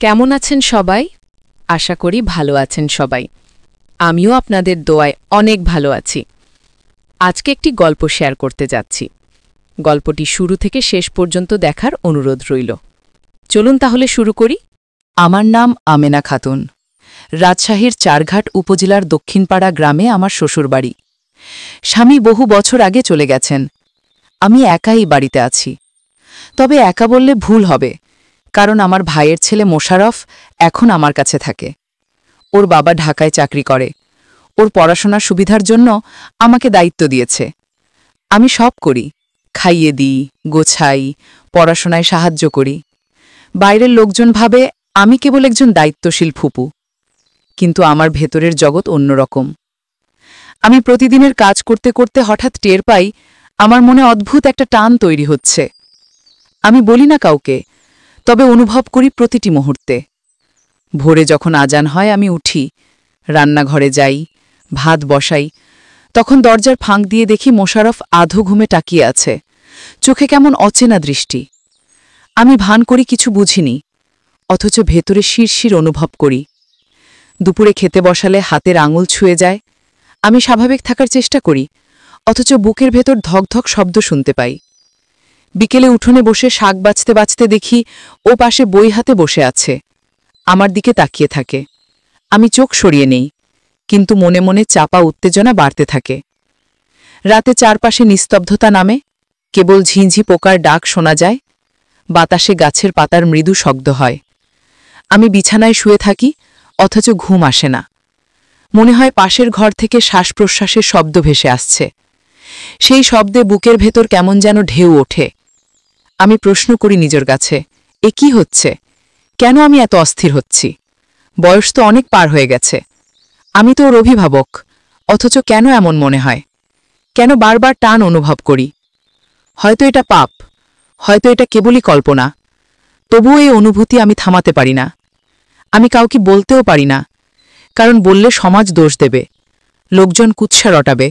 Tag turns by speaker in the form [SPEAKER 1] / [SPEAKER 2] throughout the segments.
[SPEAKER 1] কেমন আছেন সবাই? আশা করি ভালো আছেন সবাই। আমিও আপনাদের দোয়ায় অনেক ভালো আছি। আজকে একটি গল্প শেয়ার করতে যাচ্ছি। গল্পটি শুরু থেকে শেষ পর্যন্ত দেখার অনুরোধ রইল। চলুন তাহলে শুরু করি।
[SPEAKER 2] আমার নাম আমেনা খাতুন। রাজশাহীর চারঘাট উপজেলার দক্ষিণপাড়া গ্রামে আমার শ্বশুরবাড়ি। স্বামী বহু বছর আগে চলে গেছেন। আমি একাই বাড়িতে আছি। তবে একা বললে ভুল হবে, কারণ আমার ভাইয়ের ছেলে মোশাররফ এখন আমার কাছে থাকে। ওর বাবা ঢাকায় চাকরি করে। ওর পড়াশোনার সুবিধার জন্য আমাকে দায়িত্ব দিয়েছে। আমি সব করি, খাইয়ে দিই, গোছাই, পড়াশোনায় সাহায্য করি। বাইরের লোকজন ভাবে আমি কেবল একজন দায়িত্বশীল ফুপু, কিন্তু আমার ভেতরের জগৎ অন্যরকম। আমি প্রতিদিনের কাজ করতে করতে হঠাৎ টের পাই আমার মনে অদ্ভুত একটা টান তৈরি হচ্ছে। আমি বলি না কাউকে, তবে অনুভব করি প্রতিটি মুহূর্তে। ভোরে যখন আজান হয় আমি উঠি, রান্নাঘরে যাই, ভাত বসাই, তখন দরজার ফাঁক দিয়ে দেখি মোশাররফ আধো ঘুমে তাকিয়ে আছে, চোখে কেমন অচেনা দৃষ্টি। আমি ভান করি কিছু বুঝিনি, অথচ ভেতরে শিরশির অনুভব করি। দুপুরে খেতে বসালে হাতের আঙুল ছুঁয়ে যায়। আমি স্বাভাবিক থাকার চেষ্টা করি, অথচ বুকের ভেতর ধকধক শব্দ শুনতে পাই। বিকেলে উঠোনে বসে শাক বাছতে বাছতে দেখি ও পাশে বই হাতে বসে আছে, আমার দিকে তাকিয়ে থাকে। আমি চোখ সরিয়ে নেই, কিন্তু মনে মনে চাপা উত্তেজনা বাড়তে থাকে। রাতে চারপাশে নিস্তব্ধতা নামে, কেবল ঝিঁঝি পোকার ডাক শোনা যায়, বাতাসে গাছের পাতার মৃদু শব্দ হয়। আমি বিছানায় শুয়ে থাকি, অথচ ঘুম আসে না। মনে হয় পাশের ঘর থেকে শ্বাস প্রশ্বাসের শব্দ ভেসে আসছে। সেই শব্দে বুকের ভেতর কেমন যেন ঢেউ ওঠে। আমি প্রশ্ন করি নিজের কাছে, এ কি হচ্ছে? কেন আমি এত অস্থির হচ্ছি? বয়স তো অনেক পার হয়ে গেছে। আমি তো ওর অভিভাবক, অথচ কেন এমন মনে হয়? কেন বারবার টান অনুভব করি? হয়তো এটা পাপ, হয়তো এটা কেবলই কল্পনা। তবুও এই অনুভূতি আমি থামাতে পারি না। আমি কাউকে বলতেও পারি না, কারণ বললে সমাজ দোষ দেবে, লোকজন কুৎসা রটাবে।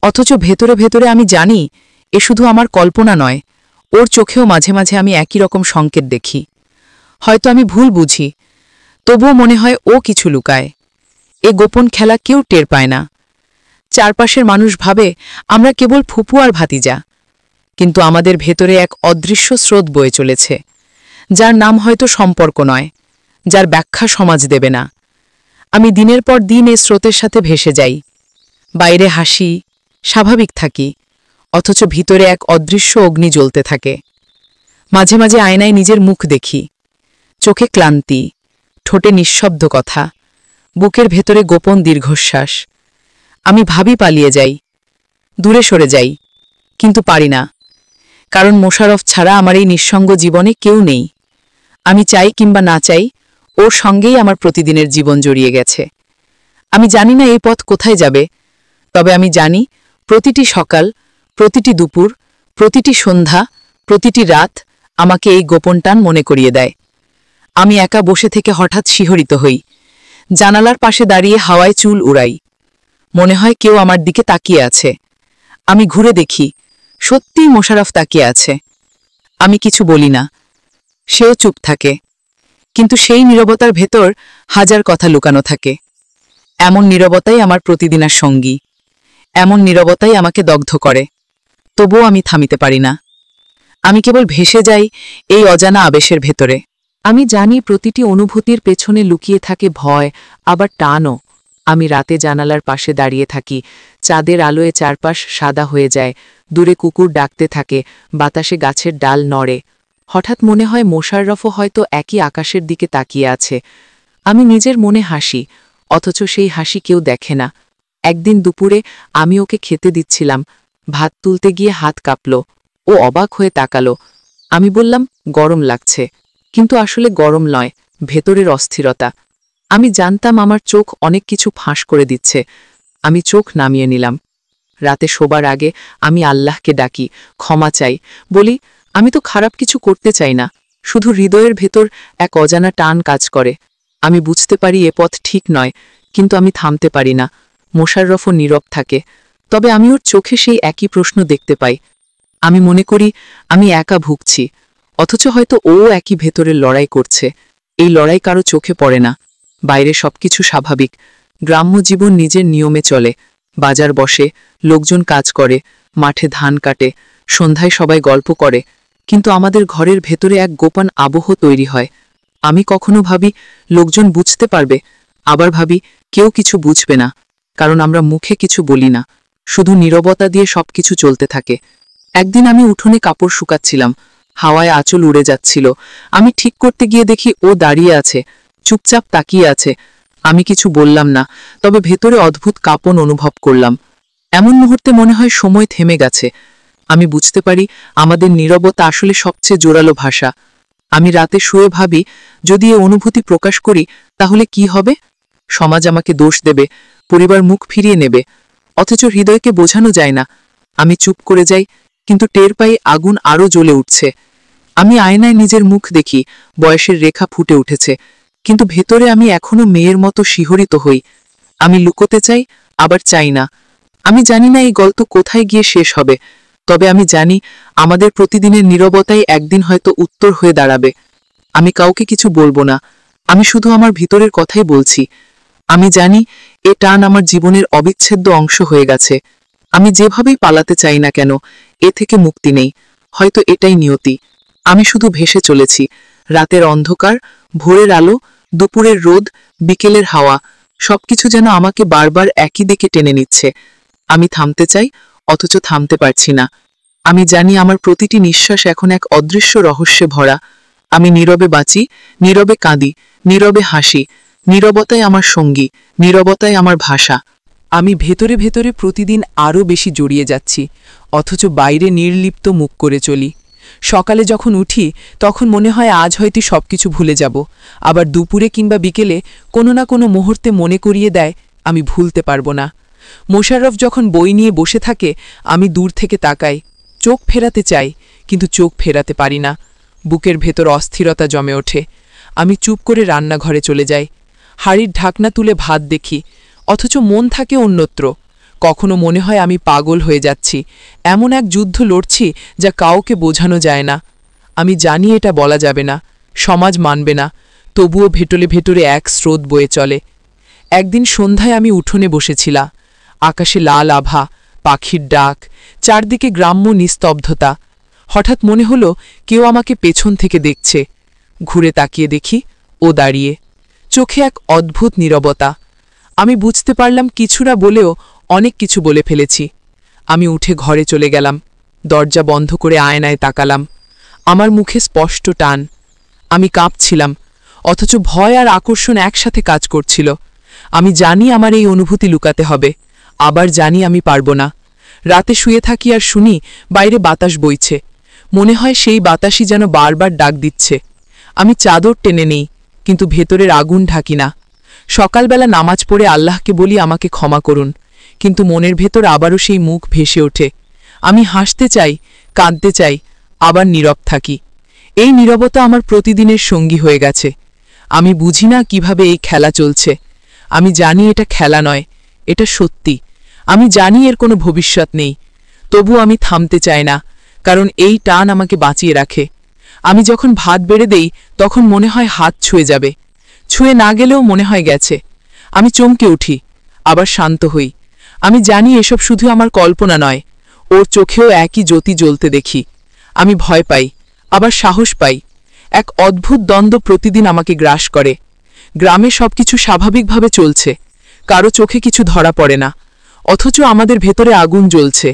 [SPEAKER 2] অথচ ভেতরে ভেতরে আমি জানি এ শুধু আমার কল্পনা নয়, ওর চোখেও মাঝে মাঝে আমি একই রকম সংকেত দেখি। হয়তো আমি ভুল বুঝি, তবুও মনে হয় ও কিছু লুকায়। এ গোপন খেলা কেউ টের পায় না। চারপাশের মানুষ ভাবে আমরা কেবল ফুপু আর ভাতিজা, কিন্তু আমাদের ভেতরে এক অদৃশ্য স্রোত বয়ে চলেছে, যার নাম হয়তো সম্পর্ক নয়, যার ব্যাখ্যা সমাজ দেবে না। আমি দিনের পর দিন এ স্রোতের সাথে ভেসে যাই। বাইরে হাসি, স্বাভাবিক থাকি, অথচ ভিতরে এক অদৃশ্য অগ্নি জ্বলতে থাকে। মাঝে মাঝে আয়নায় নিজের মুখ দেখি, চোখে ক্লান্তি, ঠোঁটে নিঃশব্দ কথা, বুকের ভেতরে গোপন দীর্ঘশ্বাস। আমি ভাবি পালিয়ে যাই, দূরে সরে যাই, কিন্তু পারি না, কারণ মোশাররফ ছাড়া আমার এই নিঃসঙ্গ জীবনে কেউ নেই। আমি চাই কিংবা না চাই, ওর সঙ্গেই আমার প্রতিদিনের জীবন জড়িয়ে গেছে। আমি জানি না এই পথ কোথায় যাবে, তবে আমি জানি প্রতিটি সকাল, প্রতিটি দুপুর, প্রতিটি সন্ধ্যা, প্রতিটি রাত আমাকে এই গোপন টান মনে করিয়ে দেয়। আমি একা বসে থেকে হঠাৎ শিহরিত হই, জানালার পাশে দাঁড়িয়ে হাওয়ায় চুল উড়াই। মনে হয় কেউ আমার দিকে তাকিয়ে আছে। আমি ঘুরে দেখি, সত্যিই মোশাররফ তাকিয়ে আছে। আমি কিছু বলি না, সেও চুপ থাকে, কিন্তু সেই নীরবতার ভেতর হাজার কথা লুকানো থাকে। এমন নীরবতাই আমার প্রতিদিনের সঙ্গী, এমন নীরবতাই আমাকে দগ্ধ করে। তবুও আমি থামিতে পারি না। আমি কেবল ভেসে যাই এই অজানা আবেশের ভেতরে। আমি জানি প্রতিটি অনুভূতির পেছনে লুকিয়ে থাকে ভয়, আবার টানও। আমি রাতে জানালার পাশে দাঁড়িয়ে থাকি, চাঁদের আলোয় চারপাশ সাদা হয়ে যায়, দূরে কুকুর ডাকতে থাকে, বাতাসে গাছের ডাল নড়ে। হঠাৎ মনে হয় মোশাররফও হয়তো একই আকাশের দিকে তাকিয়ে আছে। আমি নিজের মনে হাসি, অথচ সেই হাসি কেউ দেখে না। একদিন দুপুরে আমি ওকে খেতে দিচ্ছিলাম, ভাত তুলতে গিয়ে হাত কাঁপল। ও অবাক হয়ে তাকালো। আমি বললাম, গরম লাগছে, কিন্তু আসলে গরম নয়, ভেতরের অস্থিরতা। আমি জানতাম আমার চোখ অনেক কিছু ফাঁস করে দিচ্ছে। আমি চোখ নামিয়ে নিলাম। রাতে শোবার আগে আমি আল্লাহকে ডাকি, ক্ষমা চাই, বলি আমি তো খারাপ কিছু করতে চাই না, শুধু হৃদয়ের ভেতর এক অজানা টান কাজ করে। আমি বুঝতে পারি এ পথ ঠিক নয়, কিন্তু আমি থামতে পারি না। মোশাররফও নীরব থাকে, তবে আমি ওর চোখে সেই একই প্রশ্ন দেখতে পাই। আমি মনে করি আমি একা ভুগছি, অথচ হয়তো ও একই ভেতরের লড়াই করছে। এই লড়াই কারো চোখে পড়ে না। বাইরে সবকিছু স্বাভাবিক, গ্রাম্য জীবন নিজের নিয়মে চলে। বাজার বসে, লোকজন কাজ করে, মাঠে ধান কাটে, সন্ধ্যায় সবাই গল্প করে, কিন্তু আমাদের ঘরের ভেতরে এক গোপন আবহ তৈরি হয়। আমি কখনো ভাবি লোকজন বুঝতে পারবে, আবার ভাবি কেউ কিছু বুঝবে না, কারণ আমরা মুখে কিছু বলি না, শুধু নীরবতা দিয়ে সবকিছু চলতে থাকে। একদিন আমি উঠোনে কাপড় শুকাচ্ছিলাম, হাওয়ায় আঁচল উড়ে যাচ্ছিল। আমি ঠিক করতে গিয়ে দেখি ও দাঁড়িয়ে আছে, চুপচাপ তাকিয়ে আছে। আমি কিছু বললাম না, তবে ভেতরে অদ্ভুত কাঁপন অনুভব করলাম। এমন মুহূর্তে মনে হয় সময় থেমে গেছে। আমি বুঝতে পারি আমাদের নীরবতা আসলে সবচেয়ে জোরালো ভাষা। আমি রাতে শুয়ে ভাবি, যদি এ অনুভূতি প্রকাশ করি তাহলে কি হবে? সমাজ আমাকে দোষ দেবে, পরিবার মুখ ফিরিয়ে নেবে, অথচ হৃদয়কে বোঝানো যায় না। আমি চুপ করে যাই, কিন্তু টের পাই আগুন আরও জ্বলে উঠছে। আমি আয়নায় নিজের মুখ দেখি, বয়সের রেখা ফুটে উঠেছে, কিন্তু ভেতরে আমি এখনো মেয়ের মতো শিহরিত হই। আমি লুকোতে চাই, আবার চাই না। আমি জানি না এই গল্প কোথায় গিয়ে শেষ হবে, তবে আমি জানি আমাদের প্রতিদিনের নীরবতাই একদিন হয়তো উত্তর হয়ে দাঁড়াবে। আমি কাউকে কিছু বলবো না, আমি শুধু আমার ভিতরের কথাই বলছি। আমি জানি এ টান আমার জীবনের অবিচ্ছেদ্য অংশ হয়ে গেছে। আমি যেভাবেই পালাতে চাই না কেন, এ থেকে মুক্তি নেই। হয়তো এটাই নিয়তি। আমি শুধু ভেসে চলেছি, রাতের অন্ধকার, ভোরের আলো, দুপুরের রোদ, বিকেলের হাওয়া, সবকিছু যেন আমাকে বারবার একই দিকে টেনে নিচ্ছে। আমি থামতে চাই, অথচ থামতে পারছি না। আমি জানি আমার প্রতিটি নিঃশ্বাস এখন এক অদৃশ্য রহস্যে ভরা। আমি নীরবে বাঁচি, নীরবে কাঁদি, নীরবে হাসি। নীরবতাই আমার সঙ্গী, নীরবতাই আমার ভাষা।
[SPEAKER 3] আমি ভেতরে ভেতরে প্রতিদিন আরও বেশি জড়িয়ে যাচ্ছি, অথচ বাইরে নির্লিপ্ত মুখ করে চলি। সকালে যখন উঠি তখন মনে হয় আজ হয়তো সবকিছু ভুলে যাব, আবার দুপুরে কিংবা বিকেলে কোনো না কোনো মুহূর্তে মনে করিয়ে দেয় আমি ভুলতে পারবো না। মোশাররফ যখন বই নিয়ে বসে থাকে আমি দূর থেকে তাকাই, চোখ ফেরাতে চাই, কিন্তু চোখ ফেরাতে পারি না। বুকের ভেতর অস্থিরতা জমে ওঠে। আমি চুপ করে রান্নাঘরে চলে যাই, হাঁড়ির ঢাকনা তুলে ভাত দেখি, অথচ মন থাকে অন্যত্র। কখনো মনে হয় আমি পাগল হয়ে যাচ্ছি, এমন এক যুদ্ধ লড়ছি যা কাউকে বোঝানো যায় না। আমি জানি এটা বলা যাবে না, সমাজ মানবে না, তবুও ভেতরে ভেতরে এক স্রোত বয়ে চলে। একদিন সন্ধ্যায় আমি উঠোনে বসেছিলাম, আকাশে লাল আভা, পাখির ডাক, চারদিকে গ্রাম্য নিস্তব্ধতা। হঠাৎ মনে হলো কেউ আমাকে পেছন থেকে দেখছে। ঘুরে তাকিয়ে দেখি ও দাঁড়িয়ে, চোখে এক অদ্ভুত নীরবতা। আমি বুঝতে পারলাম কিছুটা বলেও অনেক কিছু বলে ফেলেছি। আমি উঠে ঘরে চলে গেলাম, দরজা বন্ধ করে আয়নায় তাকালাম। আমার মুখে স্পষ্ট টান। আমি কাঁপছিলাম, অথচ ভয় আর আকর্ষণ একসাথে কাজ করছিল। আমি জানি আমার এই অনুভূতি লুকাতে হবে, আবার জানি আমি পারব না। রাতে শুয়ে থাকি আর শুনি বাইরে বাতাস বইছে, মনে হয় সেই বাতাসই যেন বারবার ডাক দিচ্ছে। আমি চাদর টেনে নেই, কিন্তু ভেতরের আগুন ঢাকি না। সকালবেলা নামাজ পড়ে আল্লাহকে বলি আমাকে ক্ষমা করুন, কিন্তু মনের ভেতর আবারও সেই মুখ ভেসে ওঠে। আমি হাসতে চাই, কাঁদতে চাই, আবার নীরব থাকি। এই নীরবতা আমার প্রতিদিনের সঙ্গী হয়ে গেছে। আমি বুঝি না কিভাবে এই খেলা চলছে। আমি জানি এটা খেলা নয়, এটা সত্যি। আমি জানি এর কোনো ভবিষ্যৎ নেই, তবু আমি থামতে চাই না, কারণ এই টান আমাকে বাঁচিয়ে রাখে। আমি যখন ভাত বেড়ে দেই তখন মনে হয় হাত ছুঁয়ে যাবে, ছুঁয়ে না গেলেও মনে হয় গেছে। আমি চমকে উঠি, আবার শান্ত হই। আমি জানি এসব শুধু আমার কল্পনা নয়, ওর চোখেও একই জ্যোতি জ্বলতে দেখি। আমি ভয় পাই, আবার সাহস পাই। এক অদ্ভুত দ্বন্দ্ব প্রতিদিন আমাকে গ্রাস করে। গ্রামে সবকিছু স্বাভাবিকভাবে চলছে, কারো চোখে কিছু ধরা পড়ে না, অথচ আমাদের ভেতরে আগুন জ্বলছে।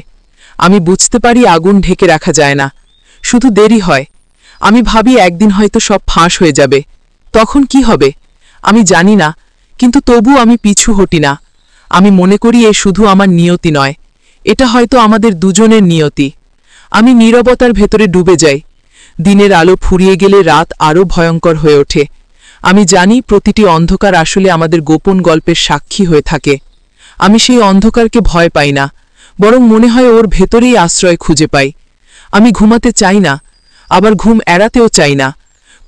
[SPEAKER 3] আমি বুঝতে পারি আগুন ঢেকে রাখা যায় না, শুধু দেরি হয়। আমি ভাবি একদিন হয়তো সব ফাঁস হয়ে যাবে, তখন কি হবে আমি জানি না, কিন্তু তবু আমি পিছু হটি না। আমি মনে করি এ শুধু আমার নিয়তি নয়, এটা হয়তো আমাদের দুজনের নিয়তি। আমি নীরবতার ভেতরে ডুবে যাই। দিনের আলো ফুরিয়ে গেলে রাত আরও ভয়ঙ্কর হয়ে ওঠে। আমি জানি প্রতিটি অন্ধকার আসলে আমাদের গোপন গল্পের সাক্ষী হয়ে থাকে। আমি সেই অন্ধকারকে ভয় পাই না, বরং মনে হয় ওর ভেতরেই আশ্রয় খুঁজে পাই। আমি ঘুমাতে চাই না, আবার ঘুম এড়াতেও চাই না।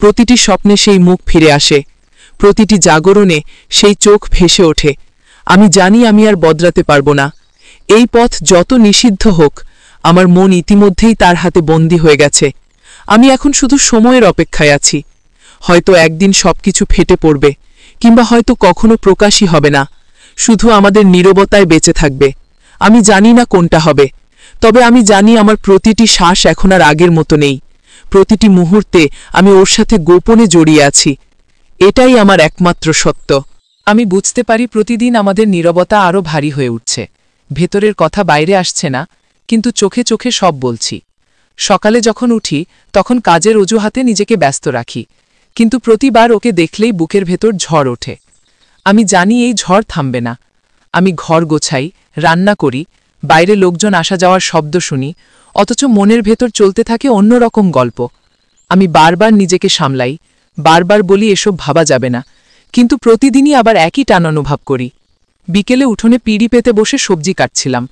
[SPEAKER 3] প্রতিটি স্বপ্নে সেই মুখ ফিরে আসে, প্রতিটি জাগরণে সেই চোখ ভেসে ওঠে। আমি জানি আমি আর বদলাতে পারব না। এই পথ যত নিষিদ্ধ হোক, আমার মন ইতিমধ্যেই তার হাতে বন্দী হয়ে গেছে। আমি এখন শুধু সময়ের অপেক্ষায় আছি। হয়তো একদিন সবকিছু ফেটে পড়বে, কিংবা হয়তো কখনো প্রকাশই হবে না, শুধু আমাদের নীরবতায় বেঁচে থাকবে। আমি জানি না কোনটা হবে, তবে আমি জানি আমার প্রতিটি শ্বাস এখন আর আগের মতো নেই। প্রতিটি মুহূর্তে আমি ওর সাথে গোপনে জড়িয়ে আছি। এটাই আমার একমাত্র সত্য।
[SPEAKER 2] আমি বুঝতে পারি প্রতিদিন আমাদের নীরবতা আরও ভারী হয়ে উঠছে। ভেতরের কথা বাইরে আসছে না, কিন্তু চোখে চোখে সব বলছি। সকালে যখন উঠি তখন কাজের অজুহাতে নিজেকে ব্যস্ত রাখি, কিন্তু প্রতিবার ওকে দেখলেই বুকের ভেতর ঝড় ওঠে। আমি জানি এই ঝড় থামবে না। আমি ঘর গোছাই, রান্না করি, বাইরে লোকজন আসা যাওয়ার শব্দ শুনি, অথচ মনের ভেতর চলতে থাকে অন্যরকম গল্প। আমি বারবার নিজেকে সামলাই, বারবার বলি এসব ভাবা যাবে না, কিন্তু প্রতিদিনই আবার একই টান অনুভব করি। বিকেলে উঠোনে পিঁড়ি পেতে বসে সবজি কাটছিলাম,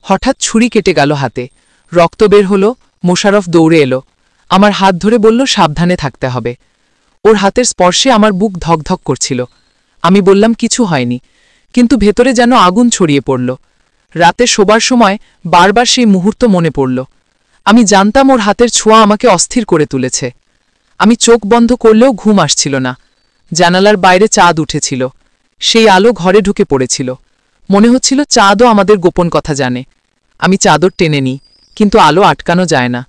[SPEAKER 2] হঠাৎ ছুরি কেটে গেল হাতে। রক্ত বের হলো। মোশারফ দৌড়ে এলো, আমার হাত ধরে বলল সাবধানে থাকতে হবে। ওর হাতের স্পর্শে আমার বুক ধকধক করছিল। আমি বললাম কিছু হয়নি, কিন্তু ভেতরে যেন আগুন ছড়িয়ে পড়ল। রাতে শোবার সময় বারবার সেই মুহূর্ত মনে পড়ল। আমি জানতাম ওর হাতের ছোঁয়া আমাকে অস্থির করে তুলেছে। আমি চোখ বন্ধ করলেও ঘুম আসছিল না। জানালার বাইরে চাঁদ উঠেছিল, সেই আলো ঘরে ঢুকে পড়েছিল। মনে হচ্ছিল চাঁদও আমাদের গোপন কথা জানে। আমি চাদর টেনে নিই, কিন্তু আলো আটকানো যায় না,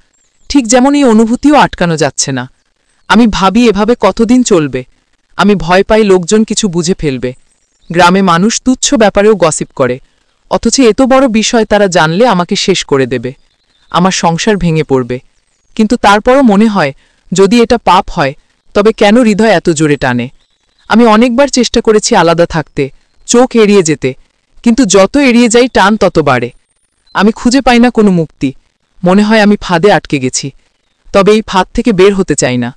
[SPEAKER 2] ঠিক যেমন এই অনুভূতিও আটকানো যাচ্ছে না। আমি ভাবি এভাবে কতদিন চলবে। আমি ভয় পাই লোকজন কিছু বুঝে ফেলবে। গ্রামে মানুষ তুচ্ছ ব্যাপারেও গসিপ করে, অথচ এত বড় বিষয় তারা জানলে আমাকে শেষ করে দেবে, আমার সংসার ভেঙে পড়বে। কিন্তু তারপরও মনে হয় যদি এটা পাপ হয় তবে কেন হৃদয় এত জোরে টানে। আমি অনেকবার চেষ্টা করেছি আলাদা থাকতে, চোখ এড়িয়ে যেতে, কিন্তু যত এড়িয়ে যাই টান তত বাড়ে। আমি খুঁজে পাই না কোনো মুক্তি। মনে হয় আমি ফাঁদে আটকে গেছি, তবে এই ফাঁদ থেকে বের হতে চাই না।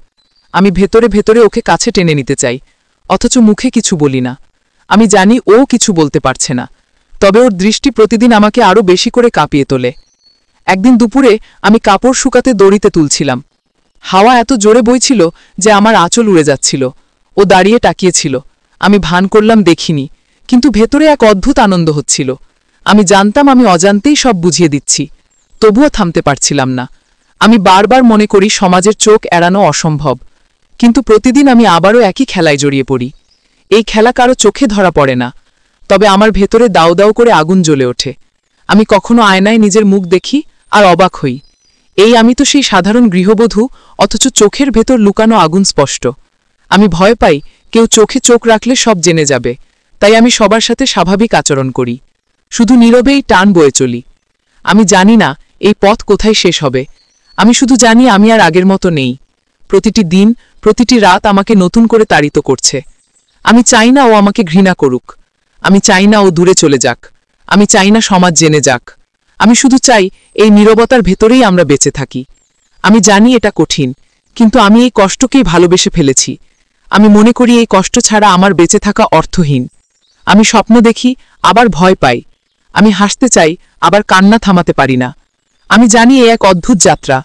[SPEAKER 2] আমি ভেতরে ভেতরে ওকে কাছে টেনে নিতে চাই, অথচ মুখে কিছু বলি না। আমি জানি ও কিছু বলতে পারছে না, তবে ওর দৃষ্টি প্রতিদিন আমাকে আরও বেশি করে কাঁপিয়ে তোলে। একদিন দুপুরে আমি কাপড় শুকাতে দড়িতে তুলছিলাম। হাওয়া এত জোরে বইছিল যে আমার আঁচল উড়ে যাচ্ছিল। ও দাঁড়িয়ে তাকিয়েছিল। আমি ভান করলাম দেখিনি, কিন্তু ভেতরে এক অদ্ভুত আনন্দ হচ্ছিল। আমি জানতাম আমি অজান্তেই সব বুঝিয়ে দিচ্ছি, তবুও থামতে পারছিলাম না। আমি বারবার মনে করি সমাজের চোখ এড়ানো অসম্ভব, কিন্তু প্রতিদিন আমি আবারও একই খেলায় জড়িয়ে পড়ি। এই খেলা কারো চোখে ধরা পড়ে না, তবে আমার ভেতরে দাউ দাউ করে আগুন জ্বলে ওঠে। আমি কখনো আয়নায় নিজের মুখ দেখি আর অবাক হই, এই আমি তো সেই সাধারণ গৃহবধূ, অথচ চোখের ভেতর লুকানো আগুন স্পষ্ট। আমি ভয় পাই কেউ চোখে চোখ রাখলে সব জেনে যাবে, তাই আমি সবার সাথে স্বাভাবিক আচরণ করি, শুধু নীরবেই টান বয়ে চলি। আমি জানি না এই পথ কোথায় শেষ হবে। আমি শুধু জানি আমি আর আগের মতো নেই। প্রতিটি দিন, প্রতিটি রাত আমাকে নতুন করে তাড়িত করছে। আমি চাই না ও আমাকে ঘৃণা করুক, আমি চাই না ও দূরে চলে যাক, আমি চাই না সমাজ জেনে যাক। আমি শুধু চাই এই নীরবতার ভেতরেই আমরা বেঁচে থাকি। আমি জানি এটা কঠিন, কিন্তু আমি এই কষ্টকেই ভালোবেসে ফেলেছি। আমি মনে করি এই কষ্ট ছাড়া আমার বেঁচে থাকা অর্থহীন। আমি স্বপ্ন দেখি, আবার ভয় পাই। আমি হাসতে চাই, আবার কান্না থামাতে পারি না। আমি জানি এ এক অদ্ভুত যাত্রা,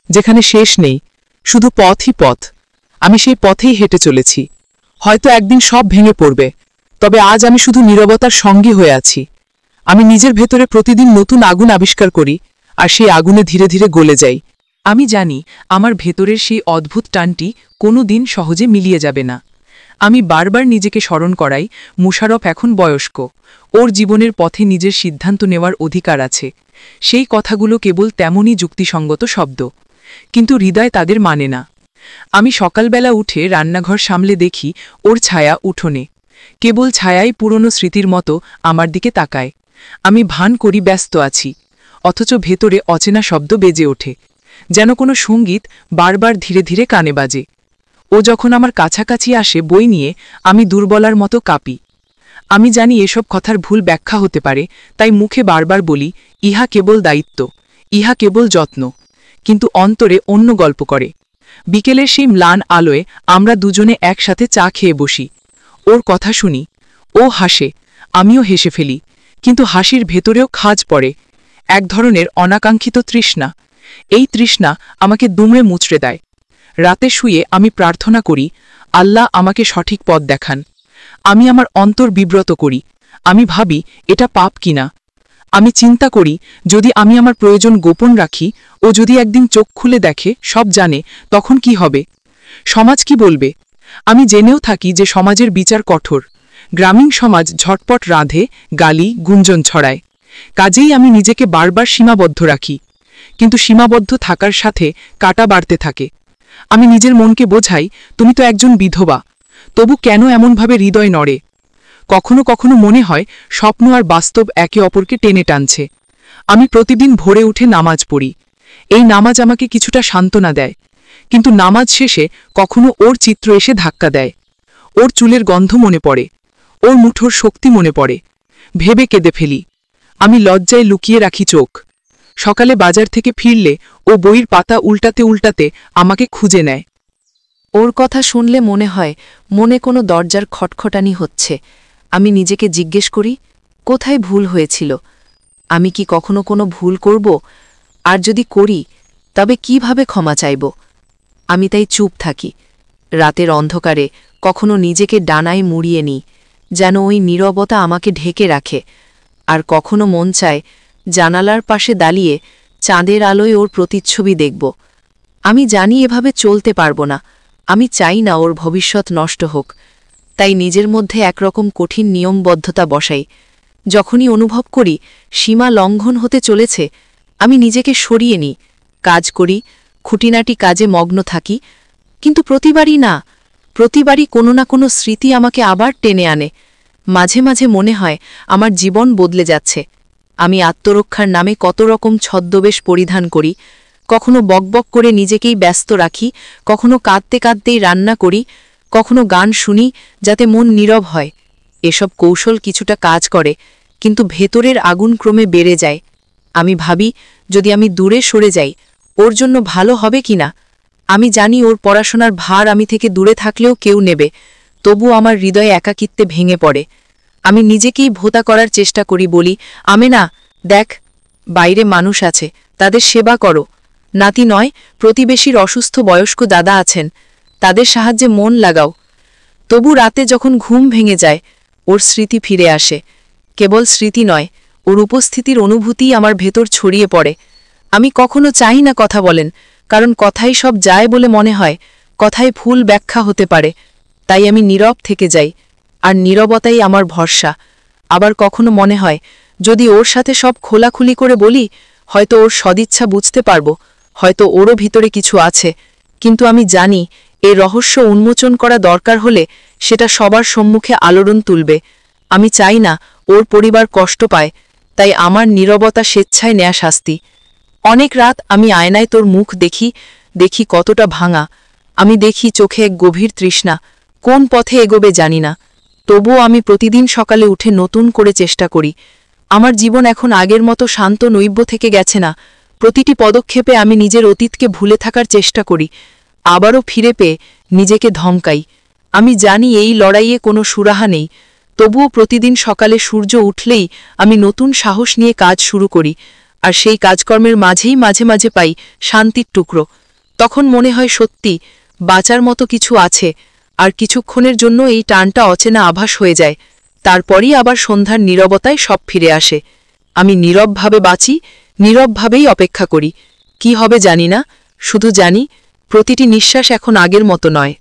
[SPEAKER 2] যেখানে শেষ নেই, শুধু পথই পথ। আমি সেই পথেই হেঁটে চলেছি। হয়তো একদিন সব ভেঙে পড়বে, তবে আজ আমি শুধু নীরবতার সঙ্গী হয়ে আছি। আমি নিজের ভেতরে প্রতিদিন নতুন আগুন আবিষ্কার করি, আর সেই আগুনে ধীরে ধীরে গলে যাই। আমি জানি আমার ভেতরের সেই অদ্ভুত টানটি কোনো দিন সহজে মিলিয়ে যাবে না। আমি বারবার নিজেকে স্মরণ করাই, মুশারফ এখন বয়স্ক, ওর জীবনের পথে নিজের সিদ্ধান্ত নেওয়ার অধিকার আছে। সেই কথাগুলো কেবল তেমনই যুক্তিসঙ্গত শব্দ, কিন্তু হৃদয় তাদের মানে না। আমি সকালবেলা উঠে রান্নাঘর সামলে দেখি ওর ছায়া উঠোনে, কেবল ছায়াই পুরনো স্মৃতির মতো আমার দিকে তাকায়। আমি ভান করি ব্যস্ত আছি, অথচ ভেতরে অচেনা শব্দ বেজে ওঠে, যেন কোনো সঙ্গীত বারবার ধীরে ধীরে কানে বাজে। ও যখন আমার কাছাকাছি আসে বই নিয়ে, আমি দুর্বলার মতো কাঁপি। আমি জানি এসব কথার ভুল ব্যাখ্যা হতে পারে, তাই মুখে বারবার বলি ইহা কেবল দায়িত্ব, ইহা কেবল যত্ন, কিন্তু অন্তরে অন্য গল্প করে। বিকেলের সেই ম্লান আলোয় আমরা দুজনে একসাথে চা খেয়ে বসি। ওর কথা শুনি, ও হাসে, আমিও হেসে ফেলি, কিন্তু হাসির ভেতরেও খাজ পড়ে, এক ধরনের অনাকাঙ্ক্ষিত তৃষ্ণা। এই তৃষ্ণা আমাকে দুমড়ে মুচড়ে দেয়। রাতে শুয়ে আমি প্রার্থনা করি, আল্লাহ আমাকে সঠিক পথ দেখান। আমি আমার অন্তর বিব্রত করি, আমি ভাবি এটা পাপ কিনা। আমি চিন্তা করি যদি আমি আমার প্রয়োজন গোপন রাখি, ও যদি একদিন চোখ খুলে দেখে, সব জানে, তখন কি হবে? সমাজ কি বলবে?
[SPEAKER 3] আমি জেনেও থাকি যে সমাজের বিচার কঠোর। গ্রামীণ সমাজ ঝটপট রাঁধে, গালি, গুঞ্জন ছড়ায়। কাজেই আমি নিজেকে বারবার সীমাবদ্ধ রাখি। কিন্তু সীমাবদ্ধ থাকার সাথে কাটা বাড়তে থাকে। আমি নিজের মনকে বোঝাই, তুমি তো একজন বিধবা, তবু কেন এমনভাবে হৃদয় নড়ে? কখনো কখনো মনে হয় স্বপ্ন আর বাস্তব একে অপরকে টেনে টানছে। আমি প্রতিদিন ভোরে উঠে নামাজ পড়ি। এই নামাজ আমাকে কিছুটা সান্ত্বনা দেয়, কিন্তু নামাজ শেষে কখনো ওর চিত্র এসে ধাক্কা দেয়। ওর চুলের গন্ধ মনে পড়ে, ওর মুঠোর শক্তি মনে পড়ে। ভেবে কেঁদে ফেলি। আমি লজ্জায় লুকিয়ে রাখি চোখ। সকালে বাজার থেকে ফিরলে ও বইয়ের পাতা উল্টাতে উল্টাতে আমাকে খুঁজে নেয়।
[SPEAKER 2] ওর কথা শুনলে মনে হয় মনে কোনো দরজার খটখটানি হচ্ছে। আমি নিজেকে জিজ্ঞেস করি, কোথায় ভুল হয়েছিল? আমি কি কখনো কোনো ভুল করব? আর যদি করি, তবে কিভাবে ক্ষমা চাইব? আমি তাই চুপ থাকি। রাতের অন্ধকারে কখনো নিজেকে ডানায় মুড়িয়ে নিই, যেন ওই নীরবতা আমাকে ঢেকে রাখে। আর কখনো মন চায় জানালার পাশে দাঁড়িয়ে চাঁদের আলোয় ওর প্রতিচ্ছবি দেখব। আমি জানি এভাবে চলতে পারব না। আমি চাই না ওর ভবিষ্যৎ নষ্ট হোক। তাই নিজের মধ্যে একরকম কঠিন নিয়মবদ্ধতা বসাই। যখনই অনুভব করি সীমা লঙ্ঘন হতে চলেছে, আমি নিজেকে সরিয়ে নিই, কাজ করি, খুঁটিনাটি কাজে মগ্ন থাকি। কিন্তু প্রতিবারই কোনো না কোনো স্মৃতি আমাকে আবার টেনে আনে। মাঝে মাঝে মনে হয় আমার জীবন বদলে যাচ্ছে। আমি আত্মরক্ষার নামে কত রকম ছদ্মবেশ পরিধান করি। কখনো বকবক করে নিজেকেই ব্যস্ত রাখি, কখনো কাঁদতে কাঁদতেই রান্না করি, কখনো গান শুনি যাতে মন নীরব হয়। এসব কৌশল কিছুটা কাজ করে, কিন্তু ভেতরের আগুন ক্রমে বেড়ে যায়। আমি ভাবি, যদি আমি দূরে সরে যাই, ওর জন্য ভালো হবে কিনা। আমি জানি ওর পড়াশোনার ভার আমি থেকে দূরে থাকলেও কেউ নেবে, তবু আমার হৃদয়ে একাকিত্বে ভেঙে পড়ে। আমি নিজেকেই ভোতা করার চেষ্টা করি, বলি, আমেনা, দেখ, বাইরে মানুষ আছে, তাদের সেবা করো। নাতি নয়, প্রতিবেশীর অসুস্থ বয়স্ক দাদা আছেন, তাদের সাহায্যে মন লাগাও। তবু রাতে যখন ঘুম ভেঙে যায়, ওর স্মৃতি ফিরে আসে। কেবল স্মৃতি নয়, ওর উপস্থিতির অনুভূতিই আমার ভেতর ছড়িয়ে পড়ে। আমি কখনো চাই না কথা বলেন, কারণ কথাই সব যায় বলে মনে হয়, কথায় ভুল ব্যাখ্যা হতে পারে। তাই আমি নীরব থেকে যাই, আর নীরবতাই আমার ভরসা। আবার কখনো মনে হয়, যদি ওর সাথে সব খোলাখুলি করে বলি, হয়তো ওর সদিচ্ছা বুঝতে পারব, হয়তো ওরও ভিতরে কিছু আছে। কিন্তু আমি জানি এই রহস্য উন্মোচন করা দরকার হলে সেটা সবার সম্মুখে আলোড়ন তুলবে। আমি চাই না ওর পরিবার কষ্ট পায়, তাই আমার নীরবতা স্বেচ্ছায় নেয়া শাস্তি। অনেক রাত আমি আয়নায় তোর মুখ দেখি কতটা ভাঙা। আমি দেখি চোখে এক গভীর তৃষ্ণা, কোন পথে এগোবে জানি না। তবুও আমি প্রতিদিন সকালে উঠে নতুন করে চেষ্টা করি। আমার জীবন এখন আগের মতো শান্ত নৈব্য থেকে গেছে না। প্রতিটি পদক্ষেপে আমি নিজের অতীতকে ভুলে থাকার চেষ্টা করি, আবারও ফিরে পেয়ে নিজেকে ধমকাই। আমি জানি এই লড়াইয়ে কোনো সুরাহা নেই, তবুও প্রতিদিন সকালে সূর্য উঠলেই আমি নতুন সাহস নিয়ে কাজ শুরু করি। আর সেই কাজকর্মের মাঝেই মাঝে মাঝে পাই শান্তির টুকরো। তখন মনে হয় সত্যি বাঁচার মতো কিছু আছে। আর কিছুক্ষণের জন্য এই টানটা অচেনা আভাস হয়ে যায়। তারপরই আবার সন্ধ্যার নীরবতায় সব ফিরে আসে। আমি নীরবভাবে বাঁচি, নীরবভাবেই অপেক্ষা করি। কি হবে জানি না, শুধু জানি প্রতিটি নিঃশ্বাস এখন আগের মতো নয়।